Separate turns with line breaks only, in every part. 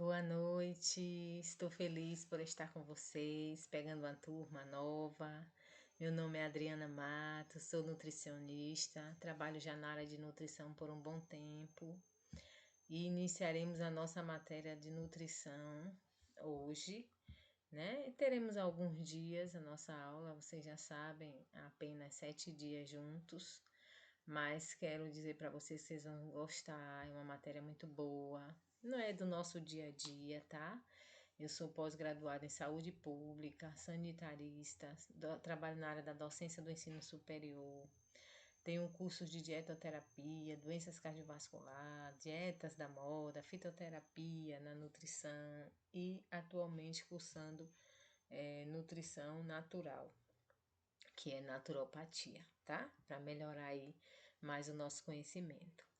Boa noite, estou feliz por estar com vocês, pegando uma turma nova. Meu nome é Adriana Matos, sou nutricionista, trabalho já na área de nutrição por um bom tempo e iniciaremos a nossa matéria de nutrição hoje, né? E teremos alguns dias a nossa aula, vocês já sabem, apenas 7 dias juntos, mas quero dizer para vocês que vocês vão gostar, é uma matéria muito boa. Não é do nosso dia a dia, tá? Eu sou pós-graduada em saúde pública, sanitarista, trabalho na área da docência do ensino superior. Tenho um curso de dietoterapia, doenças cardiovasculares, dietas da moda, fitoterapia na nutrição e atualmente cursando nutrição natural, que é naturopatia, tá? Para melhorar aí mais o nosso conhecimento.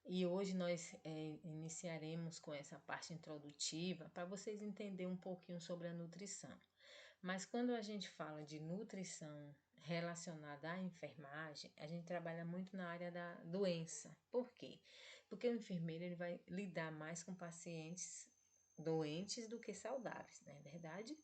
E hoje nós iniciaremos com essa parte introdutiva para vocês entenderem um pouquinho sobre a nutrição. Mas quando a gente fala de nutrição relacionada à enfermagem, a gente trabalha muito na área da doença. Por quê? Porque o enfermeiro ele vai lidar mais com pacientes doentes do que saudáveis, não é verdade?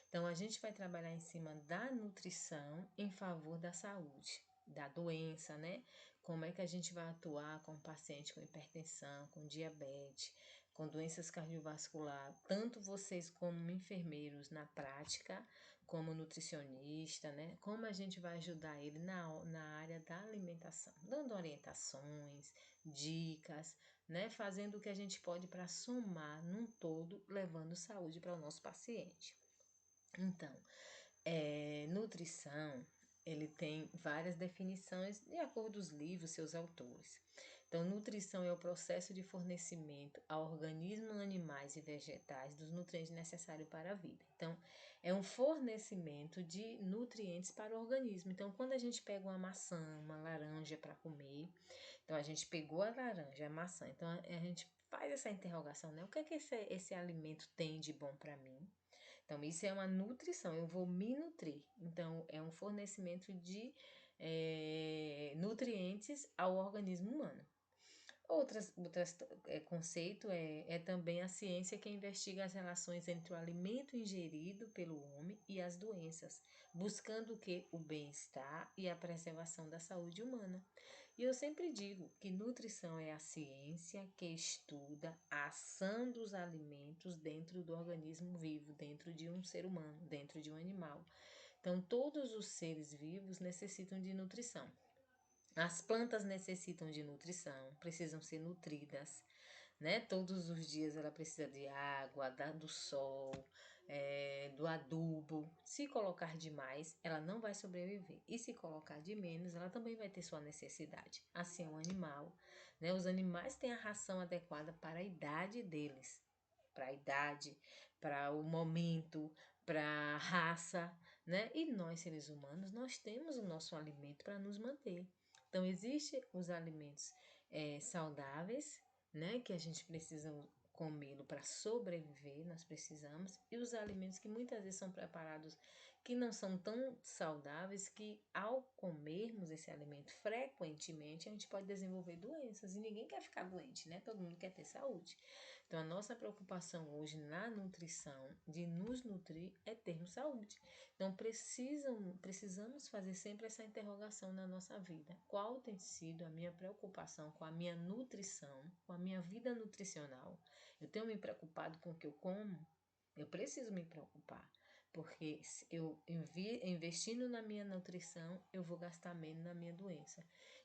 Então a gente vai trabalhar em cima da nutrição em favor da saúde, da doença, né? Como é que a gente vai atuar com paciente com hipertensão, com diabetes, com doenças cardiovasculares, tanto vocês como enfermeiros na prática, como nutricionista, né? Como a gente vai ajudar ele na área da alimentação, dando orientações, dicas, né? Fazendo o que a gente pode para somar num todo, levando saúde para o nosso paciente. Então, nutrição, ele tem várias definições de acordo com os livros, seus autores. Então, nutrição é o processo de fornecimento a organismos animais e vegetais dos nutrientes necessários para a vida. Então, é um fornecimento de nutrientes para o organismo. Então, quando a gente pega uma maçã, uma laranja para comer, então a gente pegou a laranja, a maçã, então a gente faz essa interrogação, né? O que é que esse alimento tem de bom para mim? Então, isso é uma nutrição, eu vou me nutrir. Então, é um fornecimento de nutrientes ao organismo humano. Outras conceito é também a ciência que investiga as relações entre o alimento ingerido pelo homem e as doenças, buscando o que? O bem-estar e a preservação da saúde humana. E eu sempre digo que nutrição é a ciência que estuda a ação dos alimentos dentro do organismo vivo, dentro de um ser humano, dentro de um animal. Então, todos os seres vivos necessitam de nutrição. As plantas necessitam de nutrição, precisam ser nutridas, né? Todos os dias ela precisa de água, do sol, do adubo. Se colocar demais, ela não vai sobreviver. E se colocar de menos, ela também vai ter sua necessidade. Assim é um animal, né? Os animais têm a ração adequada para a idade deles, para a idade, para o momento, para a raça, né? E nós, seres humanos, nós temos o nosso alimento para nos manter. Então, existem os alimentos saudáveis, né? Que a gente precisa comê-lo para sobreviver, nós precisamos, e os alimentos que muitas vezes são preparados que não são tão saudáveis, que ao comermos esse alimento frequentemente, a gente pode desenvolver doenças, e ninguém quer ficar doente, né? Todo mundo quer ter saúde. Então, a nossa preocupação hoje na nutrição, de nos nutrir, é termos saúde. Então, precisamos fazer sempre essa interrogação na nossa vida. Qual tem sido a minha preocupação com a minha nutrição, com a minha vida nutricional? Eu tenho me preocupado com o que eu como? Eu preciso me preocupar, porque se eu investindo na minha nutrição, eu vou gastar menos na minha doença.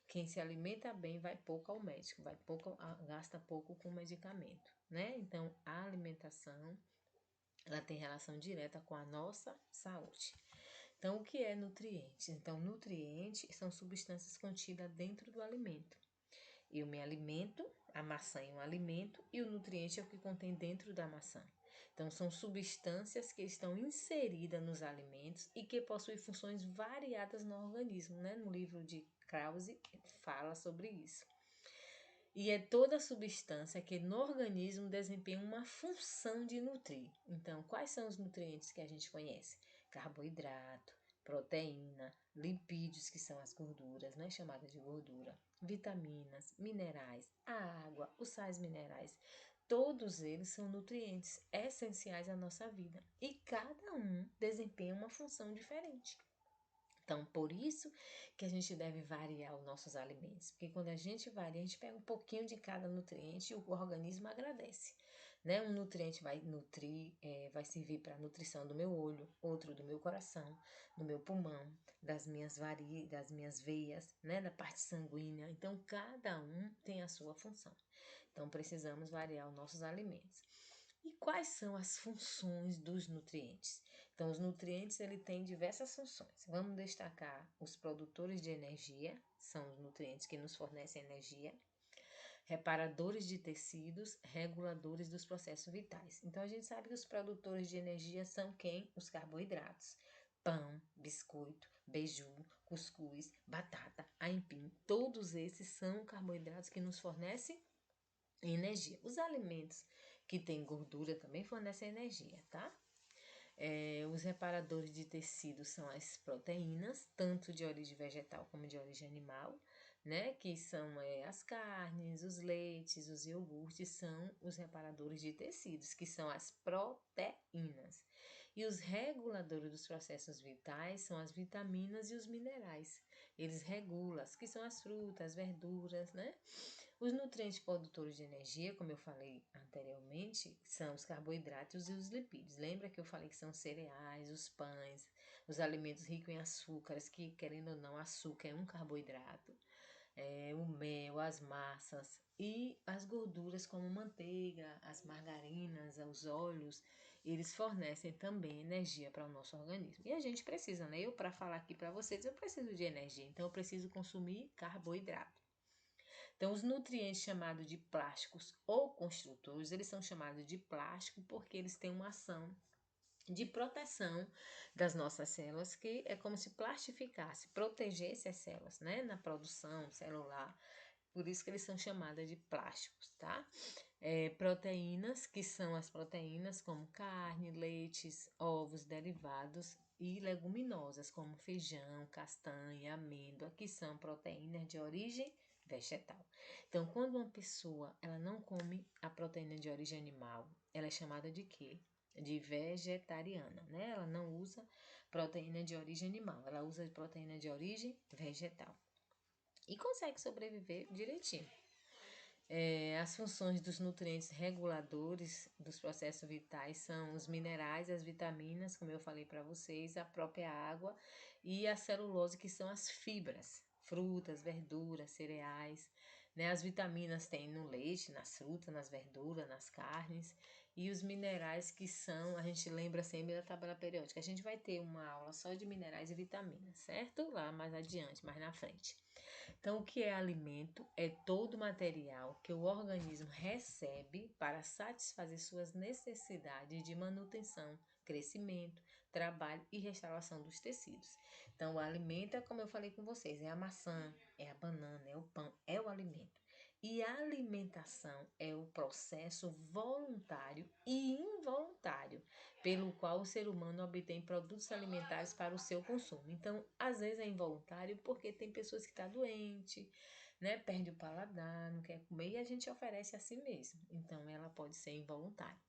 Quem se alimenta bem vai pouco ao médico, gasta pouco com medicamento, né? Então, a alimentação, ela tem relação direta com a nossa saúde. Então, o que é nutrientes? Então, nutrientes são substâncias contidas dentro do alimento. Eu me alimento, a maçã é um alimento e o nutriente é o que contém dentro da maçã. Então, são substâncias que estão inseridas nos alimentos e que possuem funções variadas no organismo, né? No livro de Krause fala sobre isso. E é toda substância que no organismo desempenha uma função de nutrir. Então, quais são os nutrientes que a gente conhece? Carboidrato, proteína, lipídios, que são as gorduras, né, chamadas de gordura, vitaminas, minerais, a água, os sais minerais. todos eles são nutrientes essenciais à nossa vida e cada um desempenha uma função diferente. Então, por isso que a gente deve variar os nossos alimentos, porque quando a gente varia, a gente pega um pouquinho de cada nutriente e o organismo agradece, né? Um nutriente vai nutrir, vai servir para a nutrição do meu olho, outro do meu coração, do meu pulmão, das minhas veias, né? Da parte sanguínea. Então, cada um tem a sua função. Então, precisamos variar os nossos alimentos. E quais são as funções dos nutrientes? Então, os nutrientes ele têm diversas funções. Vamos destacar os produtores de energia, são os nutrientes que nos fornecem energia, reparadores de tecidos, reguladores dos processos vitais. Então, a gente sabe que os produtores de energia são quem? Os carboidratos. Pão, biscoito, beiju, cuscuz, batata, aipim, todos esses são carboidratos que nos fornecem energia. Os alimentos que têm gordura também fornecem energia, tá? Os reparadores de tecido são as proteínas, tanto de origem vegetal como de origem animal, né? Que são as carnes, os leites, os iogurtes, são os reparadores de tecidos, que são as proteínas. E os reguladores dos processos vitais são as vitaminas e os minerais. Eles regulam, que são as frutas, as verduras, né? Os nutrientes produtores de energia, como eu falei anteriormente, são os carboidratos e os lipídios. Lembra que eu falei que são cereais, os pães, os alimentos ricos em açúcares, que querendo ou não, açúcar é um carboidrato, o mel, as massas e as gorduras como manteiga, as margarinas, os óleos, eles fornecem também energia para o nosso organismo. E a gente precisa, né? Eu, para falar aqui para vocês, eu preciso de energia, então eu preciso consumir carboidrato. Então, os nutrientes chamados de plásticos ou construtores, eles são chamados de plástico porque eles têm uma ação de proteção das nossas células, que é como se plastificasse, protegesse as células, né, na produção celular. Por isso que eles são chamados de plásticos, tá? Proteínas, que são as proteínas como carne, leites, ovos, derivados e leguminosas, como feijão, castanha, amêndoa, que são proteínas de origem vegetal. Então, quando uma pessoa ela não come a proteína de origem animal, ela é chamada de quê? De vegetariana, né? Ela não usa proteína de origem animal, ela usa proteína de origem vegetal. E consegue sobreviver direitinho. As funções dos nutrientes reguladores dos processos vitais são os minerais, as vitaminas, como eu falei para vocês, a própria água e a celulose, que são as fibras, frutas, verduras, cereais, né? As vitaminas tem no leite, nas frutas, nas verduras, nas carnes, e os minerais que são, a gente lembra sempre da tabela periódica. A gente vai ter uma aula só de minerais e vitaminas, certo? Lá mais adiante, mais na frente. Então, o que é alimento? É todo material que o organismo recebe para satisfazer suas necessidades de manutenção, crescimento, trabalho e restauração dos tecidos. Então, o alimento é como eu falei com vocês, é a maçã, é a banana, é o pão, é o alimento. E a alimentação é o processo voluntário e involuntário pelo qual o ser humano obtém produtos alimentares para o seu consumo. Então, às vezes é involuntário porque tem pessoas que estão doentes, né? Perde o paladar, não quer comer e a gente oferece a si mesmo. Então, ela pode ser involuntária.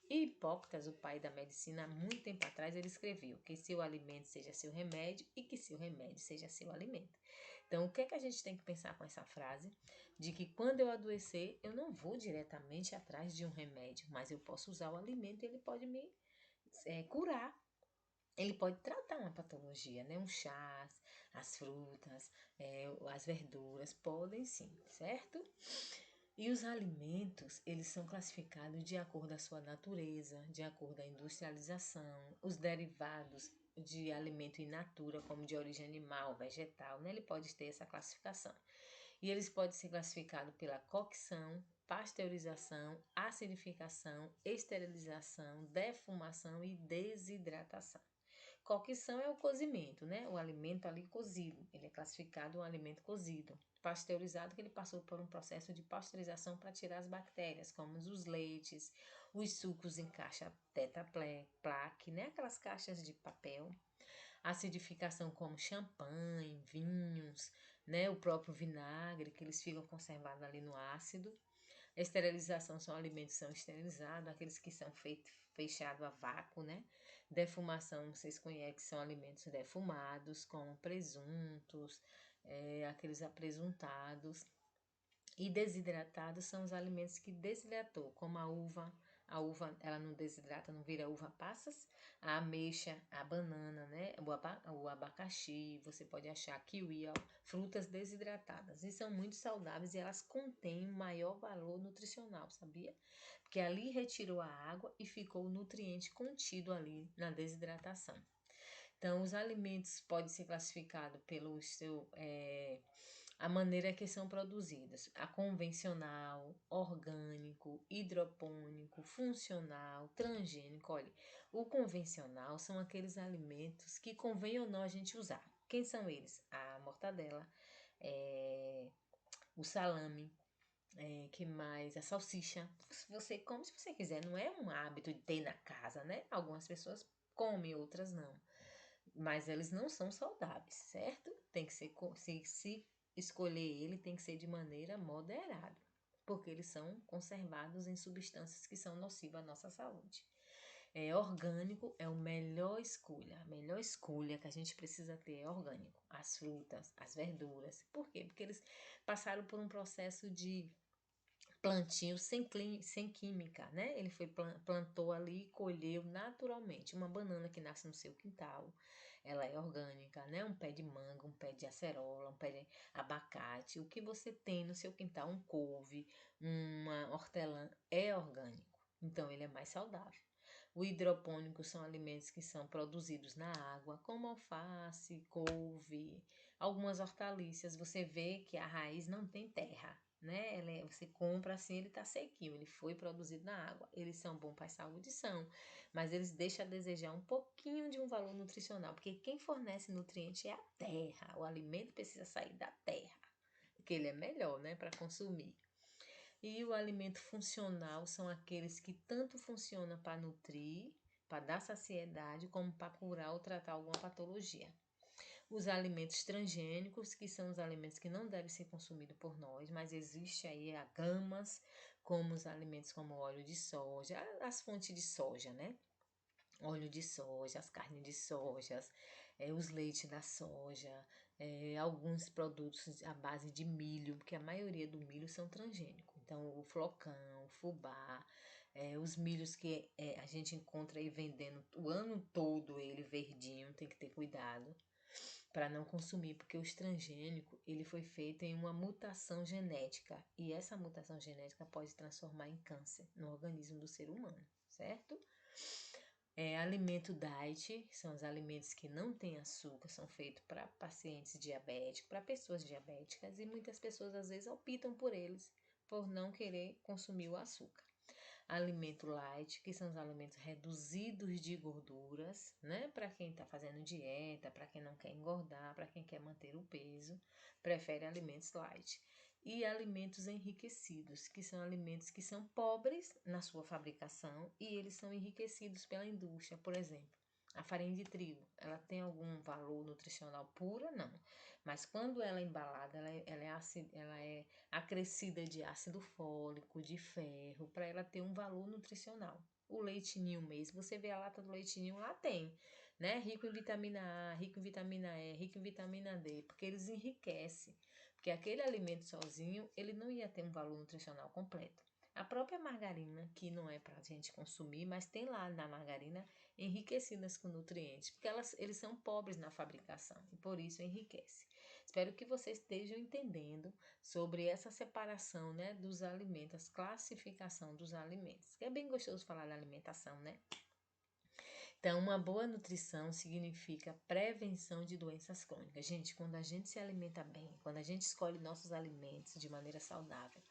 Hipócrates, o pai da medicina, há muito tempo atrás, ele escreveu que seu alimento seja seu remédio e que seu remédio seja seu alimento. Então, o que é que a gente tem que pensar com essa frase? De que quando eu adoecer, eu não vou diretamente atrás de um remédio, mas eu posso usar o alimento e ele pode me curar. Ele pode tratar uma patologia, né? Um chás, as frutas, as verduras, podem sim, certo? E os alimentos, eles são classificados de acordo com a sua natureza, de acordo com a industrialização, os derivados de alimento in natura, como de origem animal, vegetal, né? Ele pode ter essa classificação. E eles podem ser classificados pela cocção, pasteurização, acidificação, esterilização, defumação e desidratação. Cocção é o cozimento, né? O alimento ali cozido. Ele é classificado um alimento cozido. Pasteurizado, que ele passou por um processo de pasteurização para tirar as bactérias, como os leites, os sucos em caixa tetraplaque, né? Aquelas caixas de papel. Acidificação como champanhe, vinhos, né? O próprio vinagre, que eles ficam conservados ali no ácido. Esterilização são alimentos que são esterilizados, aqueles que são fechados a vácuo, né? Defumação, vocês conhecem, que são alimentos defumados, como presuntos, aqueles apresuntados. E desidratados são os alimentos que desidratou, como a uva. A uva, ela não desidrata, não vira uva passas. A ameixa, a banana, né? O abacaxi, você pode achar kiwi, ó, frutas desidratadas. E são muito saudáveis e elas contêm um maior valor nutricional, sabia? Porque ali retirou a água e ficou o nutriente contido ali na desidratação. Então, os alimentos podem ser classificados pelo seu, a maneira que são produzidas. A convencional, orgânico, hidropônico, funcional, transgênico. Olha, o convencional são aqueles alimentos que convém ou não a gente usar. Quem são eles? A mortadela, o salame, que mais? A salsicha. Você come se você quiser, não é um hábito de ter na casa, né? Algumas pessoas comem, outras não. Mas eles não são saudáveis, certo? Tem que ser, se escolher ele, tem que ser de maneira moderada, porque eles são conservados em substâncias que são nocivas à nossa saúde. Orgânico é a melhor escolha que a gente precisa ter é orgânico. As frutas, as verduras. Por quê? Porque eles passaram por um processo de plantio sem química, né? Ele plantou ali e colheu naturalmente. Uma banana que nasce no seu quintal, ela é orgânica, né? Um pé de manga, um pé de acerola, um pé de abacate. O que você tem no seu quintal, um couve, uma hortelã, é orgânico. Então, ele é mais saudável. O hidropônico são alimentos que são produzidos na água, como alface, couve, algumas hortaliças. Você vê que a raiz não tem terra, né? Você compra assim, ele tá sequinho, ele foi produzido na água. Eles são bons para a saúde, são, mas eles deixam a desejar um pouquinho de um valor nutricional, porque quem fornece nutriente é a terra. O alimento precisa sair da terra, porque ele é melhor, né, para consumir. E o alimento funcional são aqueles que tanto funcionam para nutrir, para dar saciedade, como para curar ou tratar alguma patologia. Os alimentos transgênicos, que são os alimentos que não devem ser consumidos por nós, mas existe aí a gamas, como os alimentos como óleo de soja, as fontes de soja, né? Óleo de soja, as carnes de soja, os leites da soja, alguns produtos à base de milho, porque a maioria do milho são transgênicos. Então, o flocão, o fubá, os milhos que a gente encontra aí vendendo o ano todo ele verdinho, tem que ter cuidado para não consumir, porque o transgênico ele foi feito em uma mutação genética e essa mutação genética pode transformar em câncer no organismo do ser humano, certo? Alimento diet são os alimentos que não têm açúcar, são feitos para pacientes diabéticos, para pessoas diabéticas e muitas pessoas às vezes optam por eles por não querer consumir o açúcar. Alimento light, que são os alimentos reduzidos de gorduras, né? Para quem está fazendo dieta, para quem não quer engordar, para quem quer manter o peso, prefere alimentos light. E alimentos enriquecidos, que são alimentos que são pobres na sua fabricação e eles são enriquecidos pela indústria, por exemplo. A farinha de trigo, ela tem algum valor nutricional pura? Não. Mas quando ela é embalada, ela é acrescida de ácido fólico, de ferro, para ela ter um valor nutricional. O leite ninho mesmo, você vê a lata do leite ninho, lá tem, né? Rico em vitamina A, rico em vitamina E, rico em vitamina D, porque eles enriquecem. Porque aquele alimento sozinho, ele não ia ter um valor nutricional completo. A própria margarina, que não é para a gente consumir, mas tem lá na margarina enriquecidas com nutrientes, porque eles são pobres na fabricação e por isso enriquece. Espero que vocês estejam entendendo sobre essa separação, né, dos alimentos, a classificação dos alimentos. Que é bem gostoso falar da alimentação, né? Então, uma boa nutrição significa prevenção de doenças crônicas. Gente, quando a gente se alimenta bem, quando a gente escolhe nossos alimentos de maneira saudável,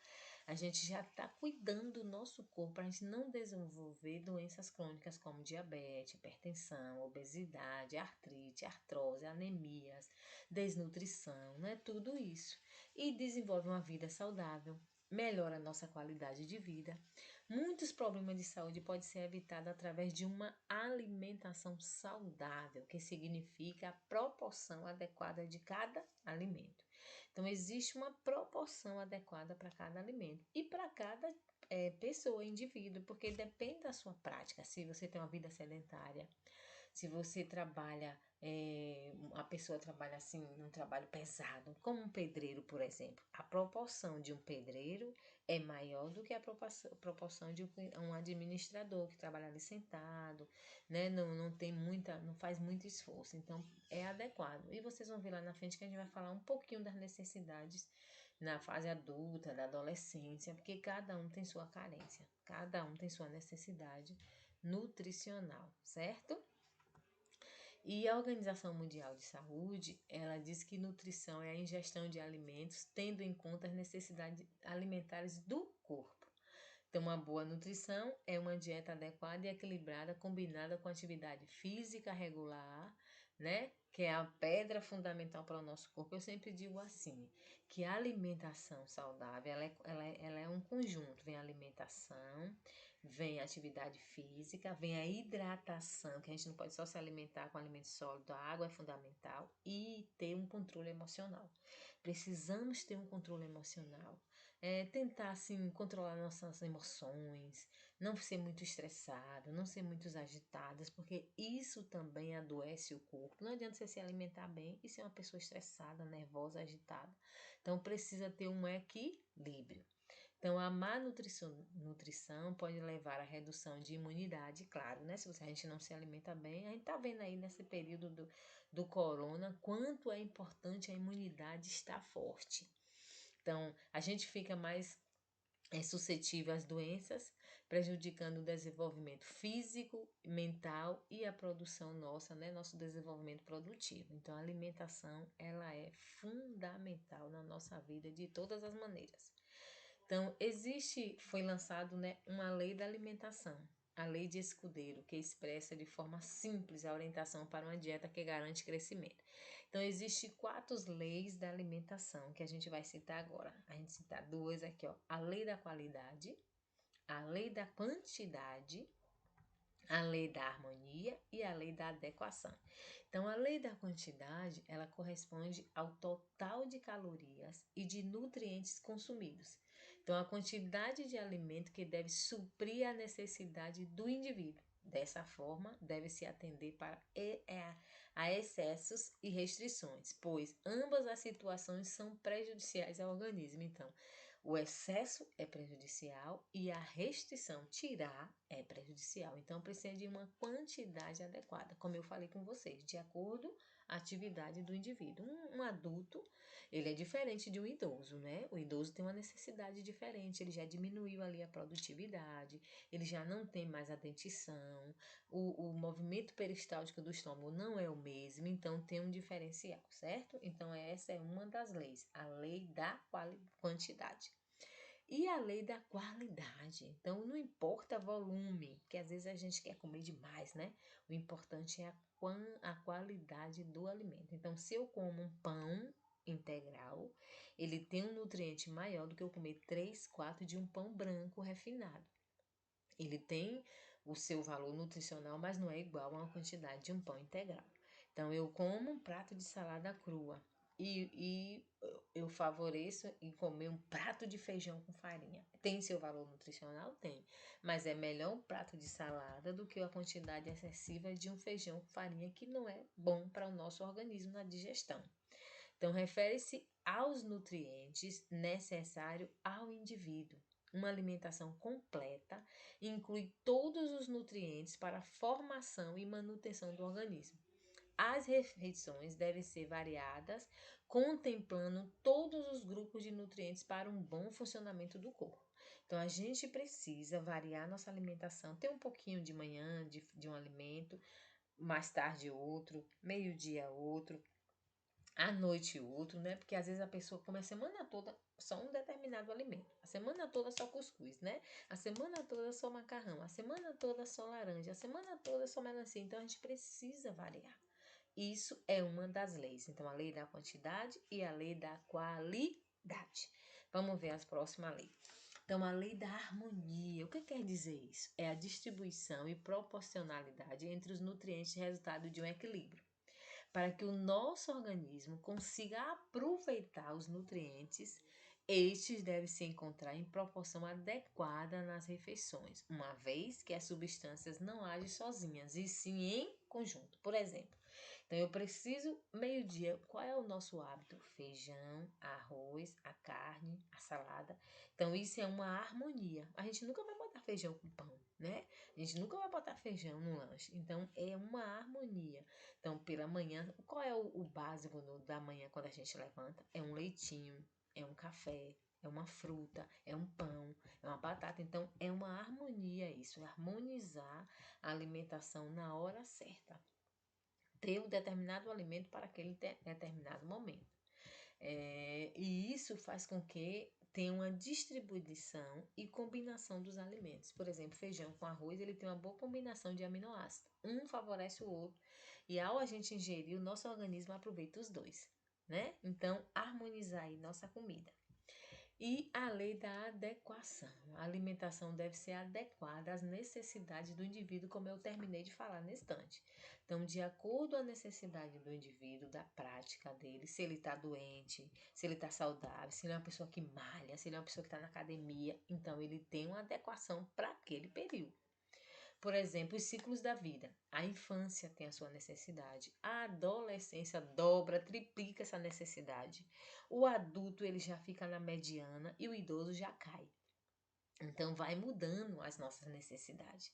a gente já está cuidando do nosso corpo para a gente não desenvolver doenças crônicas como diabetes, hipertensão, obesidade, artrite, artrose, anemias, desnutrição, né? Tudo isso. E desenvolve uma vida saudável, melhora a nossa qualidade de vida. Muitos problemas de saúde podem ser evitados através de uma alimentação saudável, que significa a proporção adequada de cada alimento. Então, existe uma proporção adequada para cada alimento e para cada pessoa, indivíduo, porque depende da sua prática. Se você tem uma vida sedentária, se você trabalha, a pessoa trabalha assim, num trabalho pesado, como um pedreiro, por exemplo, a proporção de um pedreiro é maior do que a proporção de um administrador que trabalha ali sentado, né? Não tem muita, não faz muito esforço. Então, é adequado. E vocês vão ver lá na frente que a gente vai falar um pouquinho das necessidades na fase adulta, da adolescência, porque cada um tem sua carência, cada um tem sua necessidade nutricional, certo? E a Organização Mundial de Saúde, ela diz que nutrição é a ingestão de alimentos tendo em conta as necessidades alimentares do corpo. Então, uma boa nutrição é uma dieta adequada e equilibrada, combinada com atividade física regular, né? Que é a pedra fundamental para o nosso corpo. Eu sempre digo assim, que a alimentação saudável, ela é um conjunto. Vem a alimentação, vem a atividade física, vem a hidratação, que a gente não pode só se alimentar com alimento sólido, a água é fundamental, e ter um controle emocional. Precisamos ter um controle emocional. Tentar, assim, controlar nossas emoções, não ser muito estressado, não ser muito agitadas, porque isso também adoece o corpo. Não adianta você se alimentar bem e ser uma pessoa estressada, nervosa, agitada. Então, precisa ter um equilíbrio. Então, a má nutrição pode levar à redução de imunidade, claro, né? Se a gente não se alimenta bem, a gente tá vendo aí nesse período do corona, quanto é importante a imunidade estar forte. Então, a gente fica mais suscetível às doenças, prejudicando o desenvolvimento físico, mental e a produção nossa, né? Nosso desenvolvimento produtivo. Então, a alimentação, ela é fundamental na nossa vida de todas as maneiras. Então, foi lançado, né, uma lei da alimentação, a lei de Escudeiro, que expressa de forma simples a orientação para uma dieta que garante crescimento. Então, existem 4 leis da alimentação que a gente vai citar agora. A gente cita 2 aqui, ó. A lei da qualidade, a lei da quantidade, a lei da harmonia e a lei da adequação. Então, a lei da quantidade, ela corresponde ao total de calorias e de nutrientes consumidos. Então, a quantidade de alimento que deve suprir a necessidade do indivíduo. Dessa forma, deve-se atender a excessos e restrições, pois ambas as situações são prejudiciais ao organismo. Então, o excesso é prejudicial e a restrição, tirar, é prejudicial. Então, precisa de uma quantidade adequada, como eu falei com vocês, de acordo com a atividade do indivíduo. Um adulto, ele é diferente de um idoso, né? O idoso tem uma necessidade diferente, ele já diminuiu ali a produtividade, ele já não tem mais a dentição, o movimento peristáltico do estômago não é o mesmo, então tem um diferencial, certo? Então, essa é uma das leis, a lei da quantidade. E a lei da qualidade. Então, não importa volume, que às vezes a gente quer comer demais, né? O importante é a qualidade do alimento. Então, se eu como um pão integral, ele tem um nutriente maior do que eu comer 3, 4 de um pão branco refinado. Ele tem o seu valor nutricional, mas não é igual a uma quantidade de um pão integral. Então, eu como um prato de salada crua e eu favoreço em comer um prato de feijão com farinha. Tem seu valor nutricional? Tem. Mas é melhor um prato de salada do que a quantidade excessiva de um feijão com farinha, que não é bom para o nosso organismo na digestão. Então, refere-se aos nutrientes necessários ao indivíduo. Uma alimentação completa inclui todos os nutrientes para a formação e manutenção do organismo. As refeições devem ser variadas, contemplando todos os grupos de nutrientes para um bom funcionamento do corpo. Então, a gente precisa variar nossa alimentação, ter um pouquinho de manhã de um alimento, mais tarde outro, meio-dia outro, à noite outro, né? Porque às vezes a pessoa come a semana toda só um determinado alimento. A semana toda só cuscuz, né? A semana toda só macarrão. A semana toda só laranja. A semana toda só melancia. Então a gente precisa variar. Isso é uma das leis. Então a lei da quantidade e a lei da qualidade. Vamos ver as próximas leis. Então, a lei da harmonia, o que quer dizer isso? É a distribuição e proporcionalidade entre os nutrientes resultado de um equilíbrio. para que o nosso organismo consiga aproveitar os nutrientes. Estes devem se encontrar em proporção adequada nas refeições, uma vez que as substâncias não agem sozinhas, e sim em conjunto. Por exemplo, então eu preciso meio-dia, qual é o nosso hábito? Feijão, arroz, a carne, a salada. Então isso é uma harmonia. A gente nunca vai botar feijão com pão, né? A gente nunca vai botar feijão no lanche. Então é uma harmonia. Então pela manhã, qual é o básico da manhã quando a gente levanta? É um leitinho, é um café, é uma fruta, é um pão, é uma batata. Então é uma harmonia isso, é harmonizar a alimentação na hora certa. Ter um determinado alimento para aquele determinado momento. E isso faz com que tenha uma distribuição e combinação dos alimentos. Por exemplo, feijão com arroz, ele tem uma boa combinação de aminoácidos. Um favorece o outro. E ao a gente ingerir, o nosso organismo aproveita os dois, né? Então, harmonizar aí nossa comida. E a lei da adequação. A alimentação deve ser adequada às necessidades do indivíduo, como eu terminei de falar na estante. Então, de acordo à necessidade do indivíduo, da prática dele, se ele está doente, se ele está saudável, se ele é uma pessoa que malha, se ele é uma pessoa que está na academia, então ele tem uma adequação para aquele período. Por exemplo, os ciclos da vida. A infância tem a sua necessidade. A adolescência dobra, triplica essa necessidade. O adulto ele já fica na mediana e o idoso já cai. Então vai mudando as nossas necessidades.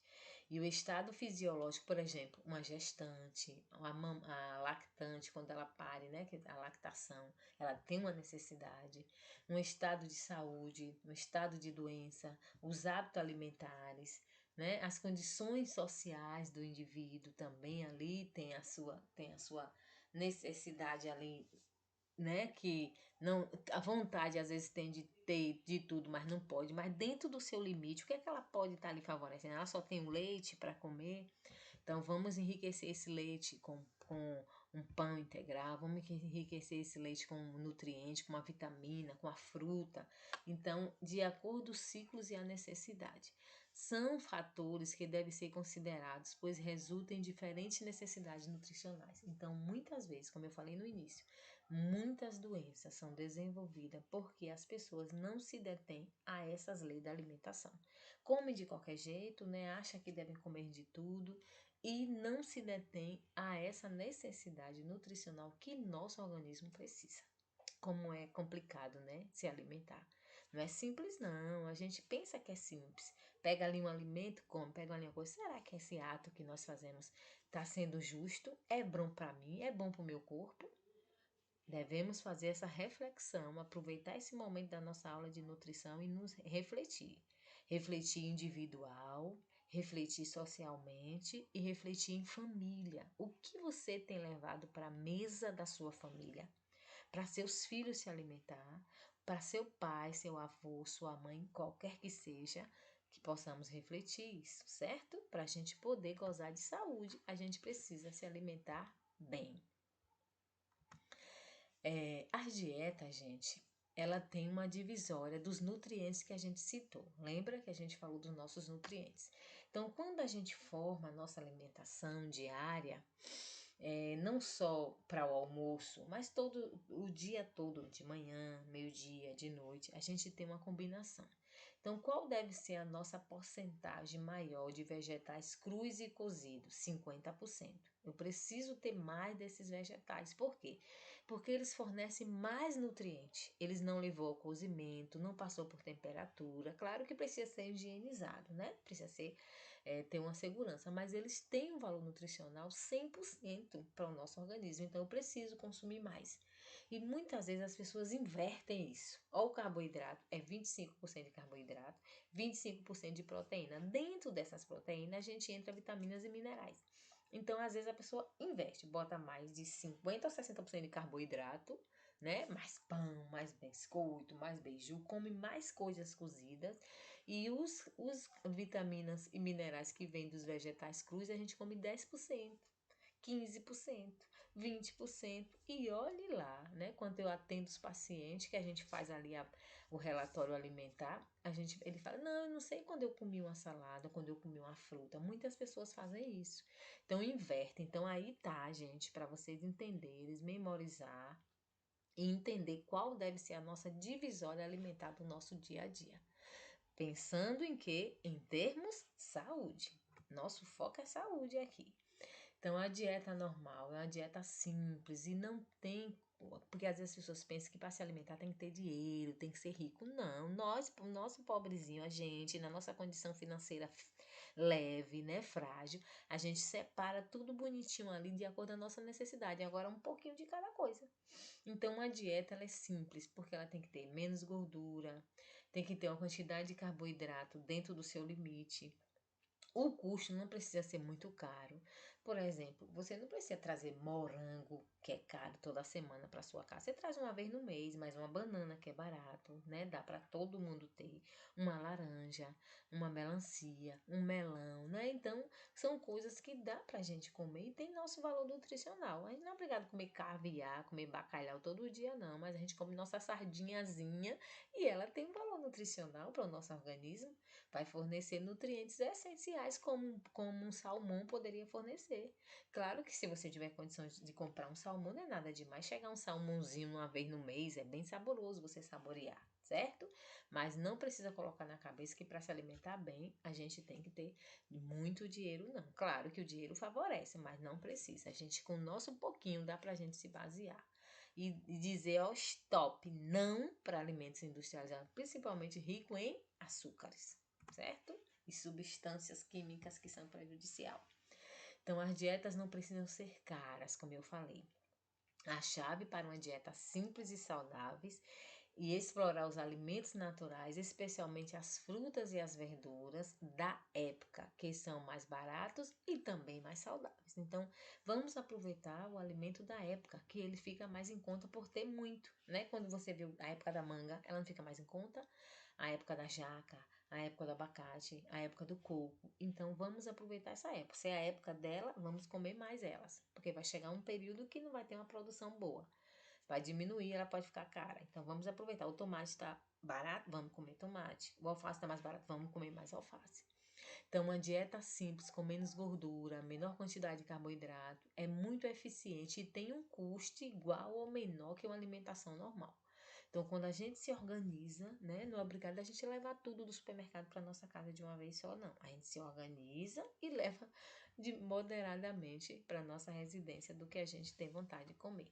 E o estado fisiológico, por exemplo, uma gestante, a lactante, quando ela pare, né, que a lactação, ela tem uma necessidade. Um estado de saúde, um estado de doença, os hábitos alimentares, né, as condições sociais do indivíduo também ali tem a sua necessidade ali, né? Que não, a vontade às vezes tem de ter de tudo, mas não pode. Mas dentro do seu limite, o que é que ela pode estar ali favorecendo? Ela só tem o leite para comer. Então vamos enriquecer esse leite com um pão integral, vamos enriquecer esse leite com nutriente, com uma vitamina, com a fruta. Então, de acordo com os ciclos e a necessidade. São fatores que devem ser considerados, pois resultam em diferentes necessidades nutricionais. Então, muitas vezes, como eu falei no início, muitas doenças são desenvolvidas porque as pessoas não se detêm a essas leis da alimentação. Comem de qualquer jeito, né? Acham que devem comer de tudo e não se detém a essa necessidade nutricional que nosso organismo precisa. Como é complicado, né? Se alimentar. Não é simples, não. A gente pensa que é simples. Pega ali um alimento, come, pega ali uma coisa. Será que esse ato que nós fazemos está sendo justo? É bom para mim? É bom para o meu corpo? Devemos fazer essa reflexão, aproveitar esse momento da nossa aula de nutrição e nos refletir. Refletir individual, refletir socialmente e refletir em família. O que você tem levado para a mesa da sua família? Para seus filhos se alimentar, para seu pai, seu avô, sua mãe, qualquer que seja, que possamos refletir isso, certo? Para a gente poder gozar de saúde, a gente precisa se alimentar bem. As dietas, gente, ela tem uma divisória dos nutrientes que a gente citou. Lembra que a gente falou dos nossos nutrientes? Então, quando a gente forma a nossa alimentação diária, não só para o almoço, mas todo o dia todo, de manhã, meio-dia, de noite, a gente tem uma combinação. Então, qual deve ser a nossa porcentagem maior de vegetais crus e cozidos? 50%. Eu preciso ter mais desses vegetais. Por quê? Porque eles fornecem mais nutrientes. Eles não levou ao cozimento, não passou por temperatura. Claro que precisa ser higienizado, né? Precisa ser, ter uma segurança, mas eles têm um valor nutricional 100% para o nosso organismo. Então eu preciso consumir mais. E muitas vezes as pessoas invertem isso. Ó, o carboidrato é 25% de carboidrato, 25% de proteína. Dentro dessas proteínas, a gente entra vitaminas e minerais. Então, às vezes, a pessoa investe, bota mais de 50% a 60% de carboidrato, né? Mais pão, mais biscoito, mais beiju, come mais coisas cozidas. E os vitaminas e minerais que vêm dos vegetais crus, a gente come 10%, 15%. 20%. E olhe lá, né? Quando eu atendo os pacientes, que a gente faz ali o relatório alimentar, ele fala, não, eu não sei quando eu comi uma salada, quando eu comi uma fruta. Muitas pessoas fazem isso. Então, inverte. Então, aí tá, gente, para vocês entenderem, memorizar e entender qual deve ser a nossa divisória alimentar do nosso dia a dia. Pensando em quê? Em termos saúde. Nosso foco é saúde aqui. Então, a dieta normal é uma dieta simples e não tem. Porque às vezes as pessoas pensam que para se alimentar tem que ter dinheiro, tem que ser rico. Não, nós, o nosso pobrezinho, a gente, na nossa condição financeira leve, né, frágil, a gente separa tudo bonitinho ali de acordo com a nossa necessidade. Agora, um pouquinho de cada coisa. Então, uma dieta ela é simples, porque ela tem que ter menos gordura, tem que ter uma quantidade de carboidrato dentro do seu limite. O custo não precisa ser muito caro. Por exemplo, você não precisa trazer morango, que é caro toda semana para sua casa. Você traz uma vez no mês, mas uma banana, que é barato, né? Dá para todo mundo ter. Uma laranja, uma melancia, um melão, né? Então, são coisas que dá pra gente comer e tem nosso valor nutricional. A gente não é obrigado a comer caviar, comer bacalhau todo dia, não. Mas a gente come nossa sardinhazinha e ela tem um valor nutricional para o nosso organismo. Vai fornecer nutrientes essenciais como um salmão poderia fornecer. Claro que se você tiver condições de comprar um salmão, não é nada demais. Chegar um salmãozinho uma vez no mês é bem saboroso você saborear, certo? Mas não precisa colocar na cabeça que para se alimentar bem, a gente tem que ter muito dinheiro, não. Claro que o dinheiro favorece, mas não precisa. A gente, com o nosso pouquinho, dá pra gente se basear. E dizer, ó, stop, não para alimentos industrializados, principalmente rico em açúcares, certo? E substâncias químicas que são prejudiciais. Então, as dietas não precisam ser caras, como eu falei. A chave para uma dieta simples e saudáveis e explorar os alimentos naturais, especialmente as frutas e as verduras da época, que são mais baratos e também mais saudáveis. Então, vamos aproveitar o alimento da época, que ele fica mais em conta por ter muito, né? Quando você viu a época da manga, ela não fica mais em conta, a época da jaca, a época do abacate, a época do coco. Então, vamos aproveitar essa época. Se é a época dela, vamos comer mais elas, porque vai chegar um período que não vai ter uma produção boa. Vai diminuir, ela pode ficar cara. Então vamos aproveitar. O tomate está barato, vamos comer tomate. O alface está mais barato, vamos comer mais alface. Então, uma dieta simples, com menos gordura, menor quantidade de carboidrato, é muito eficiente e tem um custo igual ou menor que uma alimentação normal. Então, quando a gente se organiza, né, não é obrigado a gente levar tudo do supermercado para nossa casa de uma vez só, não. A gente se organiza e leva moderadamente para nossa residência do que a gente tem vontade de comer.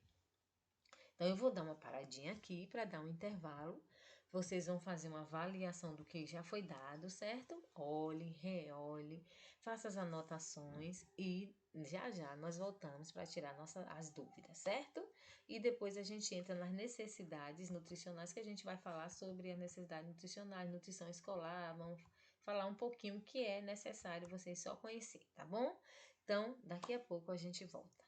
Então, eu vou dar uma paradinha aqui para dar um intervalo. Vocês vão fazer uma avaliação do que já foi dado, certo? Olhe, reolhe, faça as anotações e já já nós voltamos para tirar as dúvidas, certo? E depois a gente entra nas necessidades nutricionais, que a gente vai falar sobre a necessidade nutricional, nutrição escolar, vamos falar um pouquinho o que é necessário vocês só conhecer, tá bom? Então, daqui a pouco a gente volta.